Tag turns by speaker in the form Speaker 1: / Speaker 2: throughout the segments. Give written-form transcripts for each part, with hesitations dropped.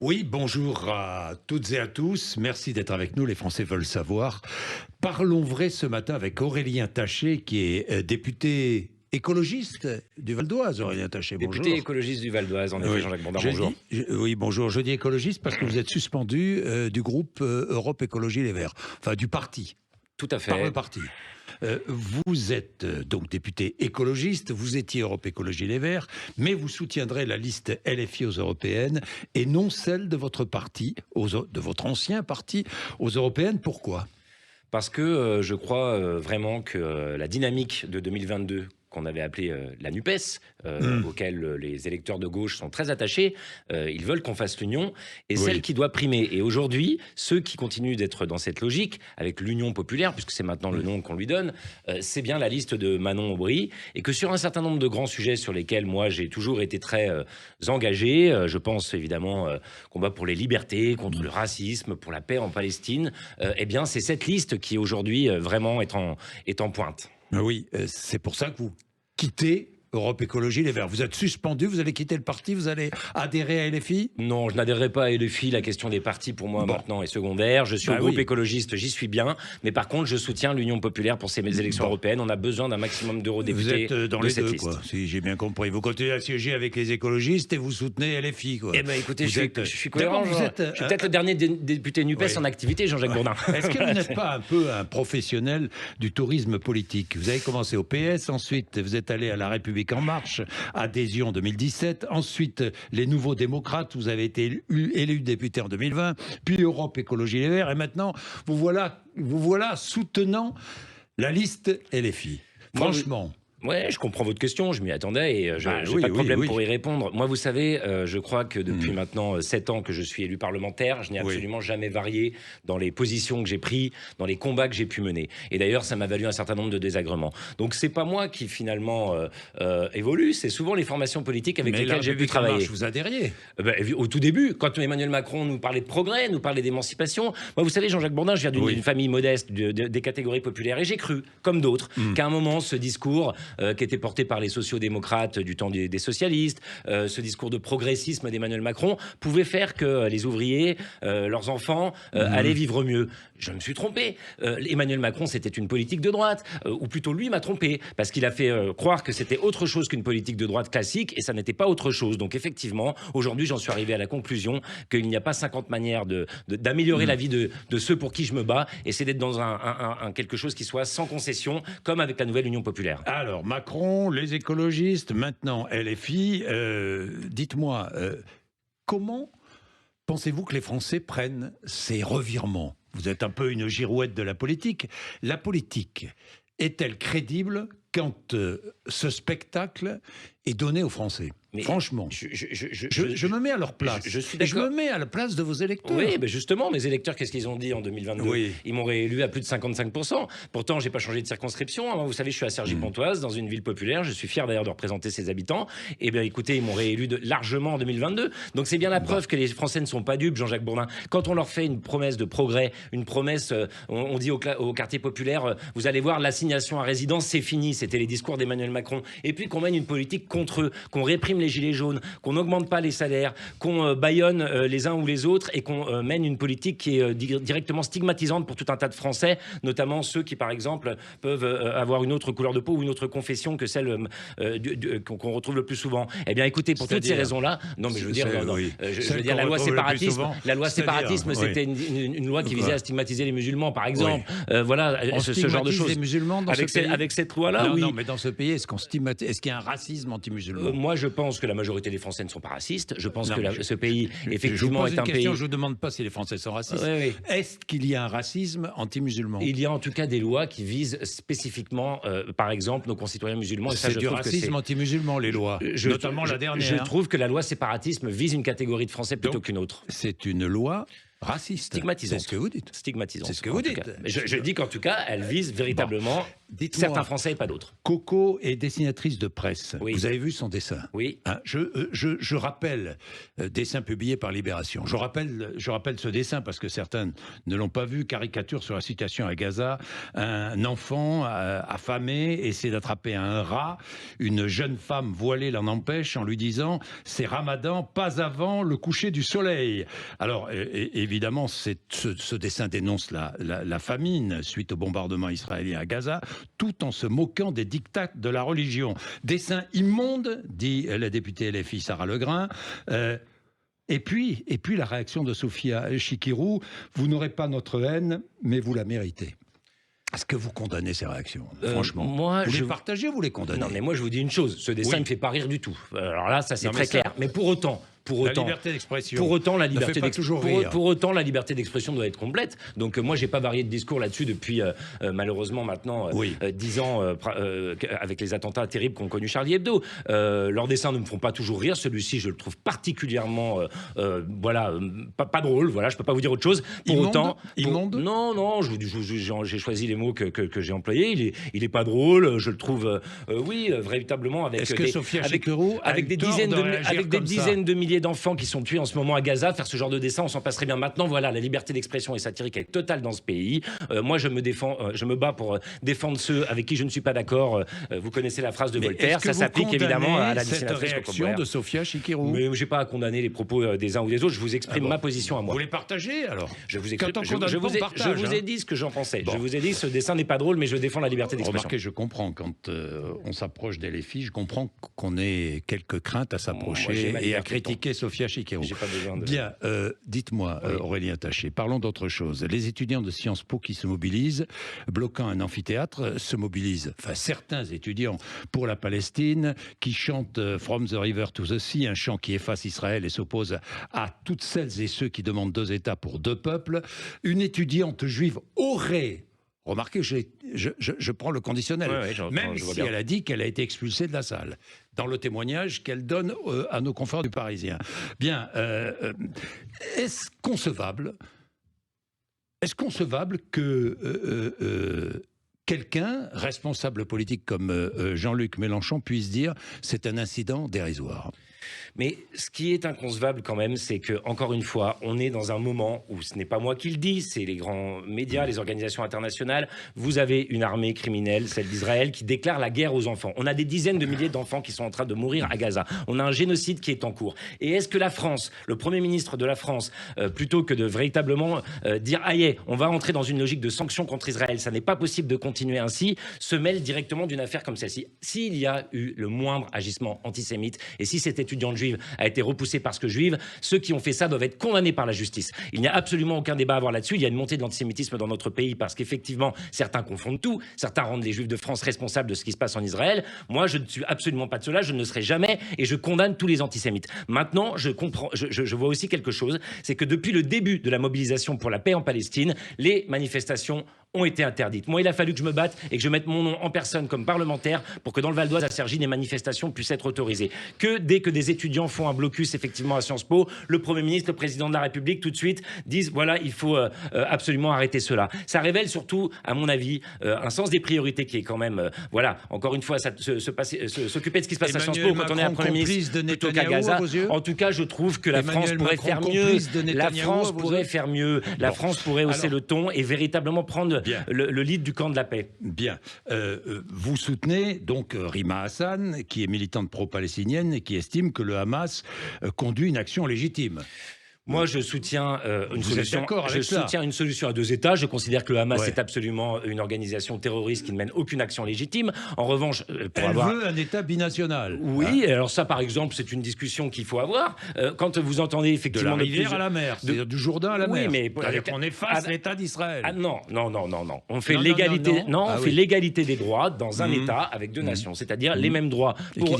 Speaker 1: Oui, bonjour à toutes et à tous. Merci d'être avec nous. Les Français veulent savoir. Parlons vrai ce matin avec Aurélien Taché, qui est député écologiste du Val d'Oise. Aurélien Taché,
Speaker 2: Député
Speaker 1: bonjour.
Speaker 2: écologiste du Val d'Oise, en effet,
Speaker 1: Oui,
Speaker 2: Jean-Jacques Bourdin, bonjour.
Speaker 1: oui, bonjour. Je dis écologiste parce que vous êtes suspendu du groupe Europe Écologie Les Verts, enfin du parti,
Speaker 2: Tout à
Speaker 1: par le
Speaker 2: fait.
Speaker 1: parti. Vous êtes donc député écologiste, vous étiez Europe Écologie Les Verts, mais vous soutiendrez la liste LFI aux européennes et non celle de votre parti, de votre ancien parti aux européennes. Pourquoi?
Speaker 2: Parce que je crois vraiment que la dynamique de 2022 qu'on avait appelée la NUPES, auquel les électeurs de gauche sont très attachés, ils veulent qu'on fasse l'union, et celle
Speaker 1: Oui.
Speaker 2: qui doit primer. Et aujourd'hui, ceux qui continuent d'être dans cette logique, avec l'Union populaire, puisque c'est maintenant le nom qu'on lui donne, c'est bien la liste de Manon Aubry, et que sur un certain nombre de grands sujets sur lesquels moi j'ai toujours été très engagé, je pense évidemment combat pour les libertés, contre le racisme, pour la paix en Palestine, eh bien c'est cette liste qui aujourd'hui vraiment est en pointe.
Speaker 1: Oui, c'est pour ça que vous quittez Europe Écologie Les Verts. Vous êtes suspendu, vous allez quitter le parti, vous allez adhérer à LFI?
Speaker 2: Non, je n'adhérerai pas à LFI. La question des partis, pour moi,
Speaker 1: Bon.
Speaker 2: maintenant, est secondaire. Je suis
Speaker 1: Bah
Speaker 2: au groupe
Speaker 1: oui.
Speaker 2: écologiste, j'y suis bien. Mais par contre, je soutiens l'Union populaire pour ces élections
Speaker 1: Bon.
Speaker 2: européennes. On a besoin d'un maximum
Speaker 1: Vous
Speaker 2: d'eurodéputés
Speaker 1: êtes dans
Speaker 2: de
Speaker 1: les
Speaker 2: cette
Speaker 1: deux,
Speaker 2: liste.
Speaker 1: quoi, si j'ai bien compris. Vous continuez à siéger avec les écologistes et vous soutenez LFI, quoi.
Speaker 2: Eh bien, écoutez,
Speaker 1: Vous
Speaker 2: je suis cohérent.
Speaker 1: D'abord, vous êtes,
Speaker 2: Je suis peut-être le dernier député NUPES
Speaker 1: oui.
Speaker 2: en activité, Jean-Jacques Bourdin.
Speaker 1: Est-ce que vous n'êtes pas un peu un professionnel du tourisme politique? Vous avez commencé au PS, ensuite vous êtes allé à La République En Marche, adhésion en 2017, ensuite les Nouveaux Démocrates, vous avez été élu député en 2020, puis Europe Écologie Les Verts, et maintenant vous voilà soutenant la liste LFI.
Speaker 2: Moi,
Speaker 1: Franchement.
Speaker 2: Ouais, je comprends votre question, je m'y attendais et je n'ai
Speaker 1: Oui,
Speaker 2: pas de problème
Speaker 1: oui.
Speaker 2: pour y répondre. Moi, vous savez, je crois que depuis maintenant 7 ans que je suis élu parlementaire, je n'ai
Speaker 1: Oui.
Speaker 2: absolument jamais varié dans les positions que j'ai prises, dans les combats que j'ai pu mener. Et d'ailleurs, ça m'a valu un certain nombre de désagréments. Donc, c'est pas moi qui finalement évolue, c'est souvent les formations politiques avec
Speaker 1: Mais la
Speaker 2: lesquelles j'ai pu
Speaker 1: République En
Speaker 2: travailler.
Speaker 1: Marche, vous adhériez.
Speaker 2: Au tout début, quand Emmanuel Macron nous parlait de progrès, nous parlait d'émancipation, moi, vous savez, Jean-Jacques Bourdin, je viens d'une
Speaker 1: Oui.
Speaker 2: famille modeste, des catégories populaires, et j'ai cru, comme d'autres, qu'à un moment, ce discours qui était porté par les sociodémocrates du temps des socialistes, ce discours de progressisme d'Emmanuel Macron, pouvait faire que les ouvriers, leurs enfants, allaient vivre mieux. Je me suis trompé. Emmanuel Macron, c'était une politique de droite, ou plutôt lui m'a trompé, parce qu'il a fait croire que c'était autre chose qu'une politique de droite classique, et ça n'était pas autre chose. Donc effectivement, aujourd'hui, j'en suis arrivé à la conclusion qu'il n'y a pas 50 manières d'améliorer la vie de ceux pour qui je me bats, et c'est d'être dans quelque chose qui soit sans concession, comme avec la nouvelle Union populaire.
Speaker 1: Alors, Macron, les écologistes, maintenant LFI, dites-moi, comment pensez-vous que les Français prennent ces revirements? Vous êtes un peu une girouette de la politique. La politique est-elle crédible quand ce spectacle est donné aux Français?
Speaker 2: Mais
Speaker 1: Franchement, je me mets à leur place.
Speaker 2: Je suis
Speaker 1: Et je
Speaker 2: d'accord.
Speaker 1: me mets à la place de vos électeurs.
Speaker 2: Oui, ben justement, mes électeurs, qu'est-ce qu'ils ont dit en 2022?
Speaker 1: Oui.
Speaker 2: Ils m'ont réélu à plus de 55%. Pourtant, j'ai pas changé de circonscription. Moi, vous savez, je suis à Cergy-Pontoise, dans une ville populaire. Je suis fier d'ailleurs de représenter ses habitants. Eh bien, écoutez, ils m'ont réélu largement en 2022. Donc, c'est bien la preuve que les Français ne sont pas dupes, Jean-Jacques Bourdin. Quand on leur fait une promesse de progrès, une promesse, on dit au quartier populaire, vous allez voir, l'assignation à résidence, c'est fini. C'était les discours d'Emmanuel Macron. Et puis, qu'on mène une politique contre eux, qu'on réprime les gilets jaunes, qu'on n'augmente pas les salaires, qu'on bâillonne les uns ou les autres et qu'on mène une politique qui est directement stigmatisante pour tout un tas de Français, notamment ceux qui, par exemple, peuvent avoir une autre couleur de peau ou une autre confession que celle qu'on retrouve le plus souvent. Eh bien, écoutez, pour toutes ces raisons-là, non, mais je veux dire,
Speaker 1: oui.
Speaker 2: je veux dire, la loi séparatisme, c'était
Speaker 1: oui.
Speaker 2: une loi qui visait à stigmatiser les musulmans, par exemple. Voilà,
Speaker 1: On
Speaker 2: ce genre de
Speaker 1: stigmatise
Speaker 2: choses.
Speaker 1: les musulmans dans
Speaker 2: Avec
Speaker 1: ce pays.
Speaker 2: avec cette loi-là, oui.
Speaker 1: Non, mais dans ce pays, est-ce qu'il y a un racisme anti-musulman?
Speaker 2: Moi, je pense que la majorité des Français ne sont pas racistes. Je pense
Speaker 1: Non,
Speaker 2: que ce pays,
Speaker 1: je vous
Speaker 2: effectivement,
Speaker 1: pose
Speaker 2: est
Speaker 1: une
Speaker 2: un
Speaker 1: question,
Speaker 2: pays...
Speaker 1: je ne vous demande pas si les Français sont racistes.
Speaker 2: Oui, oui.
Speaker 1: Est-ce qu'il y a un racisme anti-musulman?
Speaker 2: Il y a en tout cas des lois qui visent spécifiquement, par exemple, nos concitoyens musulmans. Et ça,
Speaker 1: C'est
Speaker 2: je
Speaker 1: du
Speaker 2: trouve que
Speaker 1: racisme anti-musulman, les lois, notamment la dernière.
Speaker 2: Je trouve que la loi séparatisme vise une catégorie de Français plutôt
Speaker 1: Donc,
Speaker 2: qu'une autre.
Speaker 1: c'est une loi Raciste.
Speaker 2: Stigmatisante.
Speaker 1: C'est ce que vous dites.
Speaker 2: Stigmatisante.
Speaker 1: C'est ce que vous dites.
Speaker 2: Je dis qu'en tout cas, elle vise véritablement certains Français et pas d'autres.
Speaker 1: Coco est dessinatrice de presse.
Speaker 2: Oui.
Speaker 1: Vous avez vu son dessin?
Speaker 2: Oui.
Speaker 1: Hein, je rappelle, dessin publié par Libération. Je rappelle ce dessin parce que certains ne l'ont pas vu. Caricature sur la situation à Gaza. Un enfant affamé essaie d'attraper un rat. Une jeune femme voilée l'en empêche en lui disant « c'est Ramadan, pas avant le coucher du soleil ». Alors, évidemment, ce dessin dénonce la famine suite au bombardement israélien à Gaza, tout en se moquant des dictats de la religion. Dessin immonde, dit la députée LFI Sarah Legrain. Et puis la réaction de Sophia Chikirou, vous n'aurez pas notre haine, mais vous la méritez. Est-ce que vous condamnez ces réactions? Franchement,
Speaker 2: moi,
Speaker 1: vous les partagez, vous les condamnez?
Speaker 2: Non, mais moi je vous dis une chose, ce dessin ne me fait pas rire du tout. Alors là, ça c'est très clair. Mais pour autant,
Speaker 1: la liberté d'expression.
Speaker 2: Pour autant, la liberté d'expression doit être complète. Donc moi, j'ai pas varié de discours là-dessus depuis malheureusement maintenant 10 ans avec les attentats terribles qu'ont connu Charlie Hebdo. Leurs dessins ne me font pas toujours rire. Celui-ci, je le trouve particulièrement pas drôle. Voilà, je peux pas vous dire autre chose. Pour autant,
Speaker 1: immonde.
Speaker 2: Non, j'ai choisi les mots que j'ai employés. Il est pas drôle. Je le trouve véritablement avec des dizaines de milliers d'enfants qui sont tués en ce moment à Gaza, faire ce genre de dessin, on s'en passerait bien. Maintenant, voilà, la liberté d'expression et satirique est totale dans ce pays. Moi, je me bats pour défendre ceux avec qui je ne suis pas d'accord. Vous connaissez la phrase de Voltaire, ça s'applique évidemment à la dessinatrice
Speaker 1: réaction de Sophia Chikirou.
Speaker 2: Mais j'ai pas à condamner les propos des uns ou des autres. Je vous exprime ma position à moi.
Speaker 1: Vous les partagez alors?
Speaker 2: Je vous ai dit ce que j'en pensais. Je vous ai dit ce dessin n'est pas drôle, mais je défends la liberté d'expression.
Speaker 1: Remarquez, je comprends quand on s'approche des LFI, je comprends qu'on ait quelques craintes à s'approcher et à critiquer Sophia Chikirou. Bien, dites-moi, Aurélien Taché, parlons d'autre chose. Les étudiants de Sciences Po qui se mobilisent, bloquant un amphithéâtre, se mobilisent, enfin certains étudiants, pour la Palestine, qui chantent From the River to the Sea, un chant qui efface Israël et s'oppose à toutes celles et ceux qui demandent 2 États pour 2 peuples. Une étudiante juive aurait... Remarquez, je prends le conditionnel, même si elle a dit qu'elle a été expulsée de la salle, dans le témoignage qu'elle donne à nos confrères du Parisien. Bien, est-ce concevable que quelqu'un, responsable politique comme Jean-Luc Mélenchon, puisse dire c'est un incident dérisoire?
Speaker 2: Mais ce qui est inconcevable quand même, c'est que, encore une fois, on est dans un moment où ce n'est pas moi qui le dis, c'est les grands médias, les organisations internationales. Vous avez une armée criminelle, celle d'Israël, qui déclare la guerre aux enfants. On a des dizaines de milliers d'enfants qui sont en train de mourir à Gaza. On a un génocide qui est en cours. Et est-ce que la France, le Premier ministre de la France, plutôt que de véritablement dire « Aïe, on va entrer dans une logique de sanctions contre Israël, ça n'est pas possible de continuer ainsi », se mêle directement d'une affaire comme celle-ci? S'il y a eu le moindre agissement antisémite, et si cette étudiante juive a été repoussée parce que juive, ceux qui ont fait ça doivent être condamnés par la justice. Il n'y a absolument aucun débat à avoir là-dessus. Il y a une montée de l'antisémitisme dans notre pays parce qu'effectivement, certains confondent tout. Certains rendent les juifs de France responsables de ce qui se passe en Israël. Moi, je ne suis absolument pas de cela. Je ne le serai jamais et je condamne tous les antisémites. Maintenant, je vois aussi quelque chose, c'est que depuis le début de la mobilisation pour la paix en Palestine, les manifestations ont été interdites. Moi, il a fallu que je me batte et que je mette mon nom en personne comme parlementaire pour que dans le Val d'Oise, à Cergy, les manifestations puissent être autorisées. Que dès que des étudiants font un blocus effectivement à Sciences Po, le Premier ministre, le Président de la République, tout de suite, disent voilà, il faut absolument arrêter cela. Ça révèle surtout, à mon avis, un sens des priorités qui est quand même, voilà, encore une fois, s'occuper de ce qui se passe à Sciences Po quand on est un Premier ministre plutôt qu'à Gaza. En tout cas, je trouve que la France pourrait faire mieux. La France pourrait faire mieux. La France pourrait hausser le ton et véritablement prendre le lead du camp de la paix.
Speaker 1: Bien. Vous soutenez donc Rima Hassan, qui est militante pro-palestinienne et qui estime que le Hamas conduit une action légitime.
Speaker 2: Moi, je soutiens une solution à 2 États. Je considère que le Hamas est absolument une organisation terroriste qui ne mène aucune action légitime. En revanche,
Speaker 1: Elle veut un État binational.
Speaker 2: Oui, alors ça, par exemple, c'est une discussion qu'il faut avoir. Quand vous entendez effectivement
Speaker 1: de la rivière à la mer, c'est-à-dire du Jourdain à la mer.
Speaker 2: Mais
Speaker 1: on efface l'État d'Israël.
Speaker 2: Ah non. On fait l'égalité. On fait l'égalité des droits dans un État avec 2 nations, c'est-à-dire les mêmes droits pour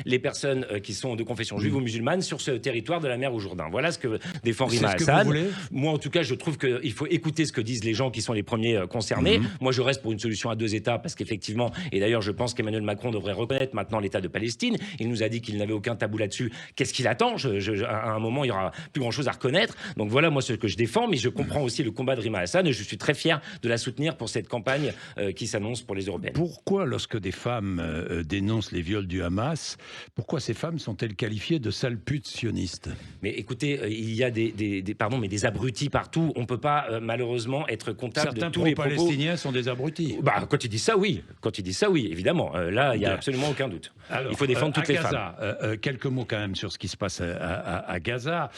Speaker 2: les personnes qui sont de confession juive ou musulmane sur ce territoire de la mer au Jourdain. Voilà ce que défend Rima Hassan. Moi, en tout cas, je trouve qu'il faut écouter ce que disent les gens qui sont les premiers concernés. Moi, je reste pour une solution à 2 États parce qu'effectivement, et d'ailleurs, je pense qu'Emmanuel Macron devrait reconnaître maintenant l'État de Palestine. Il nous a dit qu'il n'avait aucun tabou là-dessus. Qu'est-ce qu'il attend? À un moment, il y aura plus grand-chose à reconnaître. Donc voilà, moi, ce que je défends, mais je comprends aussi le combat de Rima Hassan et je suis très fier de la soutenir pour cette campagne qui s'annonce pour les Européennes.
Speaker 1: Pourquoi, lorsque des femmes dénoncent les viols du Hamas, pourquoi ces femmes sont-elles qualifiées de sales putes sionistes?
Speaker 2: Mais écoutez, il y a des abrutis partout. On ne peut pas malheureusement être comptable de tous les propos.
Speaker 1: Certains Palestiniens sont des abrutis.
Speaker 2: Bah, quand ils disent ça, oui. Quand ils disent ça, oui, évidemment. Là, il n'y a absolument aucun doute.
Speaker 1: Alors,
Speaker 2: il faut défendre toutes les femmes.
Speaker 1: Quelques mots quand même sur ce qui se passe à Gaza.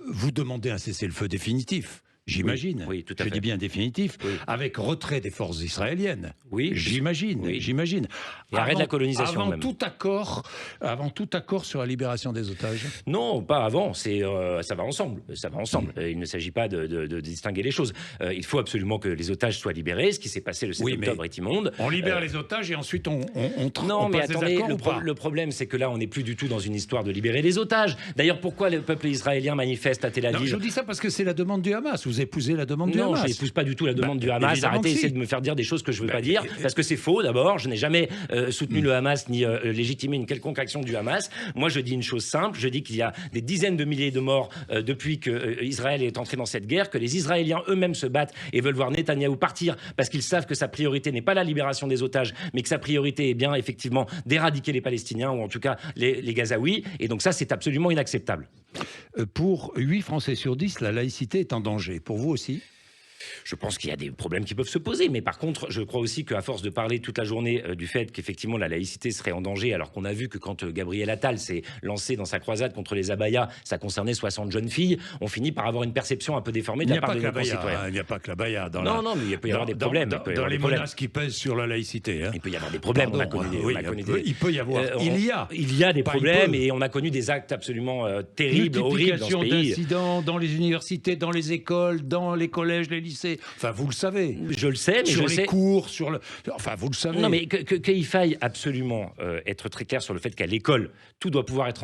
Speaker 1: Vous demandez un cessez-le-feu définitif. J'imagine.
Speaker 2: Oui, tout à fait.
Speaker 1: Je dis bien définitif, avec retrait des forces israéliennes.
Speaker 2: Oui,
Speaker 1: j'imagine.
Speaker 2: Oui.
Speaker 1: J'imagine.
Speaker 2: Et arrêt de la colonisation.
Speaker 1: Avant tout accord sur la libération des otages.
Speaker 2: Non, pas avant. Ça va ensemble. Ça va ensemble. Il ne s'agit pas de distinguer les choses. Il faut absolument que les otages soient libérés. Ce qui s'est passé le 7 octobre est immonde.
Speaker 1: On libère les otages et ensuite on
Speaker 2: non, mais
Speaker 1: passe
Speaker 2: attendez.
Speaker 1: des accords
Speaker 2: Le problème, c'est que là, on n'est plus du tout dans une histoire de libérer les otages. D'ailleurs, pourquoi le peuple israélien manifeste à Tel Aviv?
Speaker 1: Non, je vous dis ça parce que c'est la demande du Hamas. Vous épousez la demande du Hamas.
Speaker 2: Non, je n'épouse pas du tout la demande du Hamas. Arrêtez d'essayer de me faire dire des choses que je ne veux pas dire, parce que c'est faux d'abord. Je n'ai jamais soutenu le Hamas ni légitimé une quelconque action du Hamas. Moi, je dis une chose simple. Je dis qu'il y a des dizaines de milliers de morts depuis que Israël est entré dans cette guerre, que les Israéliens eux-mêmes se battent et veulent voir Netanyahou partir parce qu'ils savent que sa priorité n'est pas la libération des otages, mais que sa priorité est bien effectivement d'éradiquer les Palestiniens ou en tout cas les Gazaouis. Et donc ça, c'est absolument inacceptable.
Speaker 1: Pour 8 Français sur 10, la laïcité est en danger. Pour vous aussi ?
Speaker 2: Je pense qu'il y a des problèmes qui peuvent se poser, mais par contre, je crois aussi qu'à force de parler toute la journée du fait qu'effectivement la laïcité serait en danger, alors qu'on a vu que quand Gabriel Attal s'est lancé dans sa croisade contre les abayas, ça concernait 60 jeunes filles, on finit par avoir une perception un peu déformée de la part de nos concitoyens.
Speaker 1: Il n'y a pas que l'abaya.
Speaker 2: Non, mais il peut y avoir des problèmes.
Speaker 1: Dans les menaces qui pèsent sur la laïcité. Hein.
Speaker 2: Il peut y avoir des problèmes.
Speaker 1: Il peut y avoir.
Speaker 2: Il y a des problèmes et on a connu des actes absolument terribles, horribles dans ce pays.
Speaker 1: D'incidents dans les universités, dans les écoles, dans les collèges, les lycées. Enfin, vous le savez.
Speaker 2: Je le sais, mais
Speaker 1: sur les cours, enfin, vous le savez.
Speaker 2: Non, mais qu'il faille absolument être très clair sur le fait qu'à l'école, tout doit pouvoir être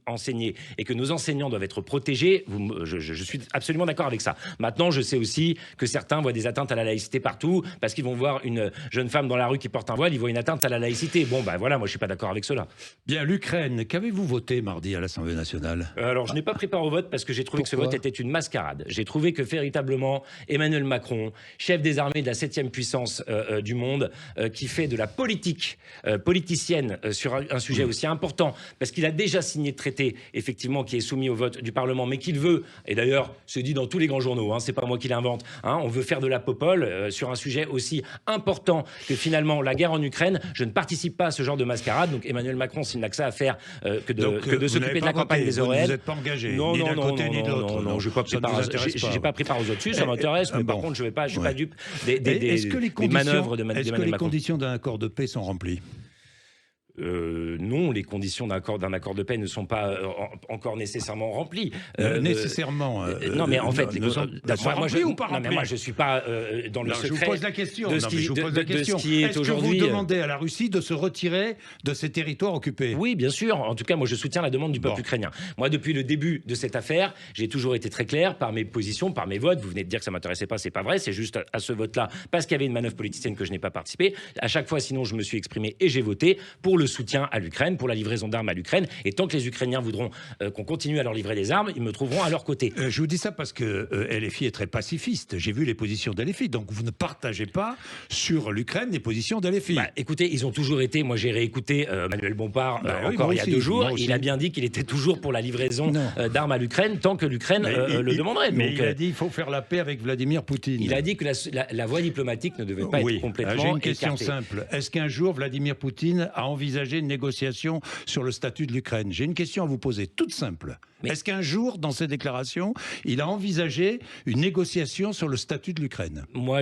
Speaker 2: enseigné et que nos enseignants doivent être protégés, je suis absolument d'accord avec ça. Maintenant, je sais aussi que certains voient des atteintes à la laïcité partout parce qu'ils vont voir une jeune femme dans la rue qui porte un voile, ils voient une atteinte à la laïcité. Bon, ben voilà, moi, je suis pas d'accord avec cela.
Speaker 1: Bien, l'Ukraine, qu'avez-vous voté mardi à l'Assemblée nationale?
Speaker 2: Alors, je n'ai pas pris part au vote parce que j'ai trouvé que ce vote était une mascarade. J'ai trouvé que véritablement, Emmanuel Macron, chef des armées de la 7e puissance du monde, qui fait de la politique politicienne sur un sujet aussi important, parce qu'il a déjà signé le traité, effectivement, qui est soumis au vote du Parlement, mais qu'il veut, et d'ailleurs, c'est dit dans tous les grands journaux, hein, c'est pas moi qui l'invente, hein, on veut faire de la popole sur un sujet aussi important que finalement la guerre en Ukraine. Je ne participe pas à ce genre de mascarade, donc Emmanuel Macron, s'il n'a que ça à faire que de s'occuper de la campagne des européennes.
Speaker 1: Vous n'êtes pas engagé,
Speaker 2: non,
Speaker 1: ni d'un côté ni de l'autre.
Speaker 2: Non, je n'ai pas pris part aux autres. Ça m'intéresse, mais par contre, je ne suis pas dupe des manœuvres de Emmanuel Macron.
Speaker 1: Est-ce que les conditions d'un accord de paix sont remplies?
Speaker 2: Non, les conditions d'un accord de paix ne sont pas encore nécessairement remplies.
Speaker 1: Nécessairement.
Speaker 2: Non, mais en fait,
Speaker 1: moi,
Speaker 2: je suis pas dans le secret.
Speaker 1: Je vous pose la question.
Speaker 2: De ce qui est aujourd'hui.
Speaker 1: Est-ce que vous demandez à la Russie de se retirer de ces territoires occupés?
Speaker 2: Oui, bien sûr. En tout cas, moi, je soutiens la demande du peuple ukrainien. Moi, depuis le début de cette affaire, j'ai toujours été très clair par mes positions, par mes votes. Vous venez de dire que ça m'intéressait pas, c'est pas vrai. C'est juste à ce vote-là, parce qu'il y avait une manœuvre politicienne que je n'ai pas participé. À chaque fois, sinon, je me suis exprimé et j'ai voté pour le soutien à l'Ukraine, pour la livraison d'armes à l'Ukraine. Et tant que les Ukrainiens voudront qu'on continue à leur livrer des armes, ils me trouveront à leur côté.
Speaker 1: Je vous dis ça parce que LFI est très pacifiste. J'ai vu les positions d'LFI. Donc vous ne partagez pas sur l'Ukraine les positions d'LFI.
Speaker 2: Bah, écoutez, ils ont toujours été. Moi, j'ai réécouté Manuel Bompard encore il y a 2 jours. Il a bien dit qu'il était toujours pour la livraison d'armes à l'Ukraine tant que l'Ukraine le demanderait.
Speaker 1: Mais
Speaker 2: donc,
Speaker 1: il a dit qu'il faut faire la paix avec Vladimir Poutine.
Speaker 2: Il a dit que la voie diplomatique ne devait pas être complètement
Speaker 1: J'ai une question
Speaker 2: écartée.
Speaker 1: simple. Est-ce qu'un jour Vladimir Poutine a envisagé une négociation sur le statut de l'Ukraine? J'ai une question à vous poser, toute simple. Est-ce qu'un jour, dans ses déclarations, il a envisagé une négociation sur le statut de l'Ukraine?
Speaker 2: Moi,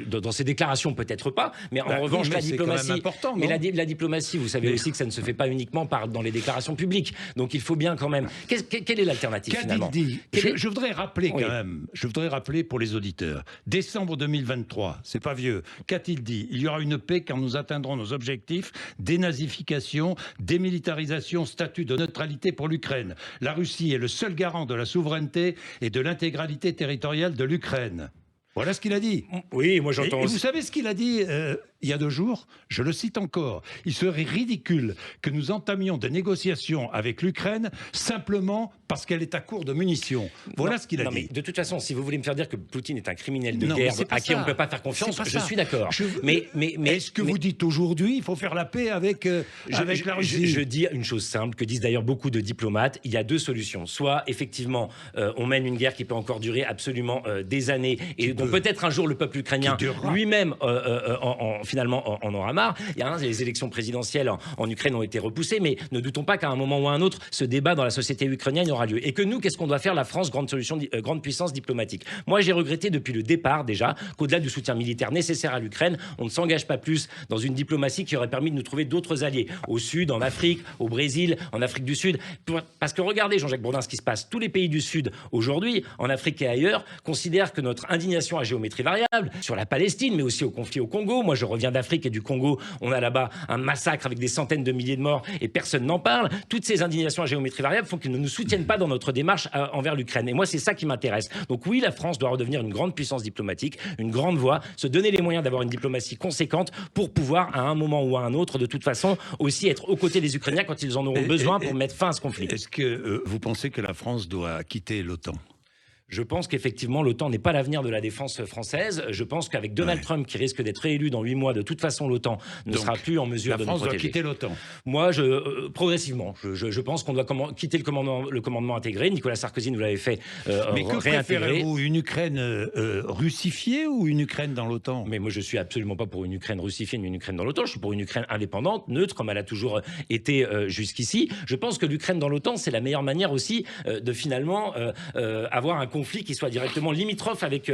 Speaker 2: dans ses déclarations, peut-être pas, mais en revanche, la diplomatie.
Speaker 1: Important,
Speaker 2: mais la diplomatie, vous savez aussi que ça ne se fait pas uniquement dans les déclarations publiques. Donc, il faut bien quand même. Quelle est l'alternative finalement?
Speaker 1: Qu'a-t-il dit? Je voudrais rappeler quand même. Je voudrais rappeler pour les auditeurs. Décembre 2023, c'est pas vieux. Qu'a-t-il dit? Il y aura une paix quand nous atteindrons nos objectifs: dénazification, démilitarisation, statut de neutralité pour l'Ukraine. La Russie Russie est le seul garant de la souveraineté et de l'intégralité territoriale de l'Ukraine. Voilà ce qu'il a dit.
Speaker 2: Oui, moi j'entends.
Speaker 1: Et vous savez ce qu'il a dit il y a 2 jours? Je le cite encore. Il serait ridicule que nous entamions des négociations avec l'Ukraine simplement parce qu'elle est à court de munitions. Voilà ce qu'il a dit.
Speaker 2: Mais de toute façon, si vous voulez me faire dire que Poutine est un criminel de
Speaker 1: Non,
Speaker 2: guerre
Speaker 1: mais
Speaker 2: à qui on ne peut pas faire confiance, je suis d'accord.
Speaker 1: Mais est-ce que vous dites aujourd'hui il faut faire la paix avec la Russie?
Speaker 2: Je dis une chose simple, que disent d'ailleurs beaucoup de diplomates. Il y a 2 solutions. Soit, effectivement, on mène une guerre qui peut encore durer absolument des années, et dont peut-être un jour le peuple ukrainien lui-même finalement en aura marre. Les élections présidentielles en Ukraine ont été repoussées, mais ne doutons pas qu'à un moment ou à un autre, ce débat dans la société ukrainienne aura lieu. Et que nous, qu'est-ce qu'on doit faire, la France, grande puissance diplomatique? Moi, j'ai regretté depuis le départ déjà qu'au-delà du soutien militaire nécessaire à l'Ukraine, on ne s'engage pas plus dans une diplomatie qui aurait permis de nous trouver d'autres alliés, au Sud, en Afrique, au Brésil, en Afrique du Sud. Parce que regardez, Jean-Jacques Bourdin, ce qui se passe. Tous les pays du Sud, aujourd'hui, en Afrique et ailleurs, considèrent que notre indignation à géométrie variable, sur la Palestine, mais aussi au conflit au Congo. Moi, je reviens d'Afrique et du Congo. On a là-bas un massacre avec des centaines de milliers de morts et personne n'en parle. Toutes ces indignations à géométrie variable font qu'ils ne nous soutiennent pas dans notre démarche envers l'Ukraine. Et moi, c'est ça qui m'intéresse. Donc oui, la France doit redevenir une grande puissance diplomatique, une grande voix, se donner les moyens d'avoir une diplomatie conséquente pour pouvoir, à un moment ou à un autre, de toute façon, aussi être aux côtés des Ukrainiens quand ils en auront besoin pour mettre fin à ce conflit.
Speaker 1: Est-ce que vous pensez que la France doit quitter l'OTAN?
Speaker 2: Je pense qu'effectivement, l'OTAN n'est pas l'avenir de la défense française. Je pense qu'avec Donald Trump, qui risque d'être réélu dans 8 mois, de toute façon, l'OTAN ne sera plus en mesure de nous protéger. La France doit
Speaker 1: quitter l'OTAN.
Speaker 2: Moi, progressivement, je pense qu'on doit quitter le commandement intégré. Nicolas Sarkozy nous l'avait fait
Speaker 1: Mais que préférez-vous, une Ukraine russifiée ou une Ukraine dans l'OTAN?
Speaker 2: Mais moi, je suis absolument pas pour une Ukraine russifiée ni une Ukraine dans l'OTAN. Je suis pour une Ukraine indépendante, neutre, comme elle a toujours été jusqu'ici. Je pense que l'Ukraine dans l'OTAN, c'est la meilleure manière aussi de finalement avoir un conflit qui soit directement limitrophe avec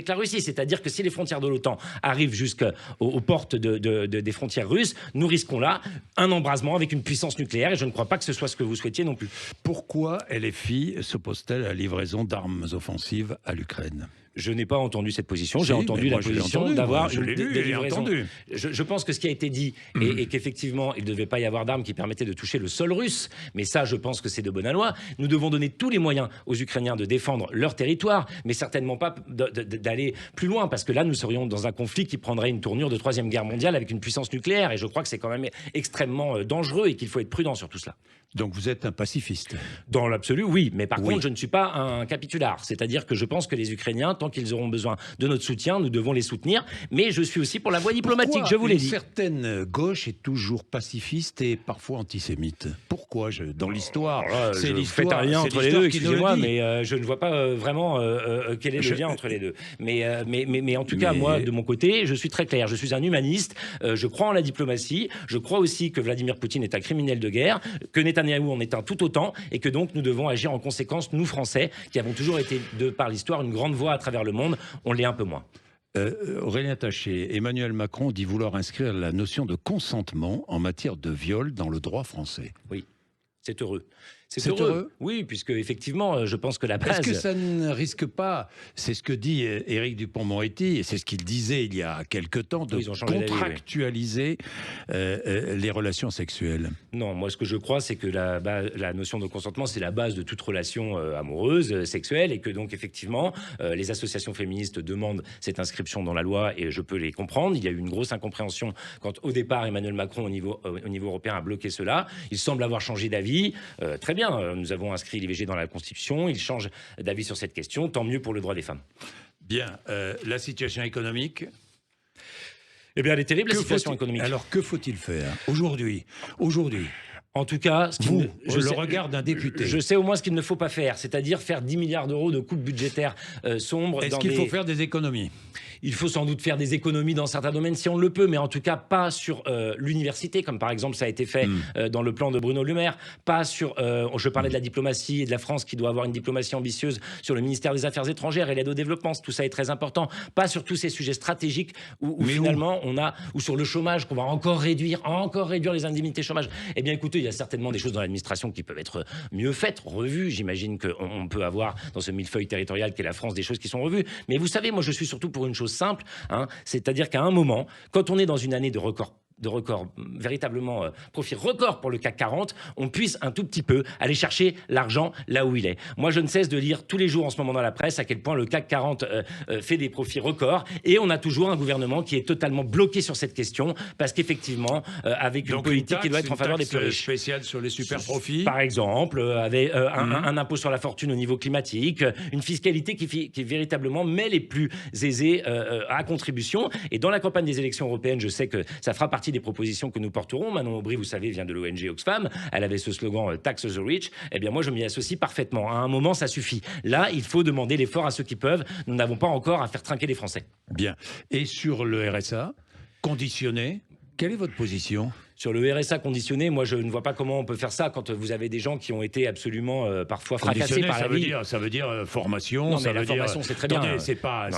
Speaker 2: la Russie. C'est-à-dire que si les frontières de l'OTAN arrivent jusqu'aux portes des frontières russes, nous risquons là un embrasement avec une puissance nucléaire, et je ne crois pas que ce soit ce que vous souhaitiez non plus.
Speaker 1: Pourquoi LFI s'oppose-t-elle à la livraison d'armes offensives à l'Ukraine?
Speaker 2: Je n'ai pas entendu cette position. J'ai entendu la position d'avoir
Speaker 1: une livraison.
Speaker 2: Je pense que ce qui a été dit est qu'effectivement, il ne devait pas y avoir d'armes qui permettaient de toucher le sol russe. Mais ça, je pense que c'est de bonne loi. Nous devons donner tous les moyens aux Ukrainiens de défendre leur territoire, mais certainement pas d'aller plus loin, parce que là, nous serions dans un conflit qui prendrait une tournure de 3e guerre mondiale avec une puissance nucléaire. Et je crois que c'est quand même extrêmement dangereux et qu'il faut être prudent sur tout cela.
Speaker 1: Donc vous êtes un pacifiste?
Speaker 2: Dans l'absolu, oui. Mais par contre, je ne suis pas un capitulard. C'est-à-dire que je pense que les Ukrainiens, tant qu'ils auront besoin de notre soutien, nous devons les soutenir. Mais je suis aussi pour la voie diplomatique, je vous l'ai dit.
Speaker 1: Une certaine gauche est toujours pacifiste et parfois antisémite. Pourquoi dans l'histoire?
Speaker 2: C'est l'histoire. Faites un lien entre les deux, excusez-moi, mais je ne vois pas vraiment quel est le lien entre les deux. Mais en tout cas, moi, de mon côté, je suis très clair. Je suis un humaniste. Je crois en la diplomatie. Je crois aussi que Vladimir Poutine est un criminel de guerre, que Netanyahou en est un tout autant, et que donc nous devons agir en conséquence, nous Français, qui avons toujours été, de par l'histoire, une grande voix à travers le monde. On l'est un peu moins.
Speaker 1: Aurélien Taché, Emmanuel Macron dit vouloir inscrire la notion de consentement en matière de viol dans le droit français.
Speaker 2: Oui, c'est heureux. C'est heureux. Oui, puisque effectivement, je pense que la base...
Speaker 1: Est-ce que ça ne risque pas, c'est ce que dit Éric Dupond-Moretti, et c'est ce qu'il disait il y a quelque temps, de contractualiser les relations sexuelles?
Speaker 2: Non, moi ce que je crois, c'est que la notion de consentement, c'est la base de toute relation amoureuse, sexuelle, et que donc effectivement, les associations féministes demandent cette inscription dans la loi, et je peux les comprendre. Il y a eu une grosse incompréhension quand au départ Emmanuel Macron au niveau européen a bloqué cela. Il semble avoir changé d'avis. Très bien, nous avons inscrit l'IVG dans la Constitution, il change d'avis sur cette question, tant mieux pour le droit des femmes.
Speaker 1: Bien, la situation économique?
Speaker 2: Eh bien, elle est terrible, la situation économique.
Speaker 1: Alors, que faut-il faire aujourd'hui?
Speaker 2: En tout cas,
Speaker 1: regard d'un député.
Speaker 2: Je sais au moins ce qu'il ne faut pas faire, c'est-à-dire faire 10 milliards d'euros de coupes budgétaires sombres.
Speaker 1: Est-ce qu'il faut faire des économies?
Speaker 2: Il faut sans doute faire des économies dans certains domaines si on le peut, mais en tout cas pas sur l'université, comme par exemple ça a été fait dans le plan de Bruno Le Maire, pas sur, je parlais de la diplomatie et de la France qui doit avoir une diplomatie ambitieuse sur le ministère des Affaires étrangères et l'aide au développement, tout ça est très important, pas sur tous ces sujets stratégiques où finalement ou sur le chômage qu'on va encore réduire les indemnités chômage. Eh bien écoutez, il y a certainement des choses dans l'administration qui peuvent être mieux faites, revues, j'imagine qu'on peut avoir dans ce millefeuille territorial qu'est la France des choses qui sont revues, mais vous savez, moi je suis surtout pour une chose simple, c'est-à-dire qu'à un moment, quand on est dans une année de record de record, véritablement profit record pour le CAC 40, on puisse un tout petit peu aller chercher l'argent là où il est. Moi, je ne cesse de lire tous les jours en ce moment dans la presse à quel point le CAC 40 fait des profits records, et on a toujours un gouvernement qui est totalement bloqué sur cette question, parce qu'effectivement, avec une politique qui doit être en faveur des plus riches.
Speaker 1: Spéciale sur les super profits.
Speaker 2: Par exemple, avec un impôt sur la fortune au niveau climatique, une fiscalité qui véritablement met les plus aisés à contribution. Et dans la campagne des élections européennes, je sais que ça fera partie des propositions que nous porterons. Manon Aubry, vous savez, vient de l'ONG Oxfam. Elle avait ce slogan Tax the Rich. Eh bien, moi, je m'y associe parfaitement. À un moment, ça suffit. Là, il faut demander l'effort à ceux qui peuvent. Nous n'avons pas encore à faire trinquer les Français.
Speaker 1: Bien. Et sur le RSA, conditionné, quelle est votre position ?
Speaker 2: Sur le RSA conditionné, moi, je ne vois pas comment on peut faire ça quand vous avez des gens qui ont été absolument parfois fracassés par la vie.
Speaker 1: Ça veut dire formation.
Speaker 2: Non, mais la formation, c'est très bien.
Speaker 1: Attendez, c'est pas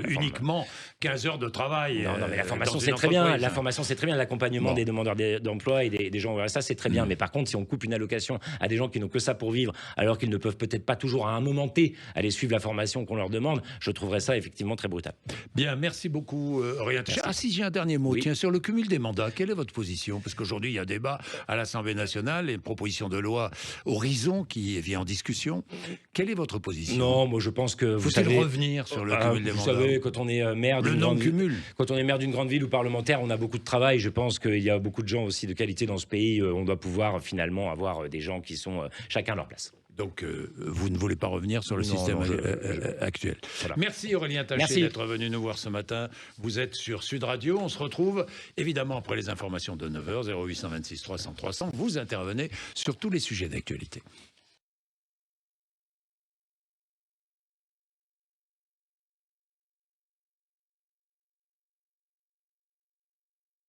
Speaker 1: uniquement 15 heures de travail.
Speaker 2: Non, mais la formation, c'est très bien. La formation, c'est très bien. L'accompagnement des demandeurs d'emploi et des gens au RSA, c'est très bien. Mais par contre, si on coupe une allocation à des gens qui n'ont que ça pour vivre, alors qu'ils ne peuvent peut-être pas toujours à un moment T aller suivre la formation qu'on leur demande, je trouverais ça effectivement très brutal.
Speaker 1: Bien, merci beaucoup, Aurélien Taché. Ah si, j'ai un dernier mot.
Speaker 2: Oui.
Speaker 1: Tiens, sur le cumul des mandats, quelle est votre position ? Parce qu'aujourd'hui, il y a débat à l'Assemblée nationale et une proposition de loi Horizon qui vient en discussion. Quelle est votre position ?
Speaker 2: Non, moi je pense que vous
Speaker 1: Faut-il
Speaker 2: savez
Speaker 1: revenir sur le cumul des mandats ?
Speaker 2: Vous savez, quand on est maire d'une grande
Speaker 1: cumul.
Speaker 2: Quand on est maire d'une grande ville ou parlementaire, on a beaucoup de travail. Je pense qu'il y a beaucoup de gens aussi de qualité dans ce pays. On doit pouvoir finalement avoir des gens qui sont chacun à leur place.
Speaker 1: Donc, vous ne voulez pas revenir sur le système actuel. Voilà. Merci Aurélien Taché d'être venu nous voir ce matin. Vous êtes sur Sud Radio. On se retrouve évidemment après les informations de 9h, 0826 300 300. Vous intervenez sur tous les sujets d'actualité.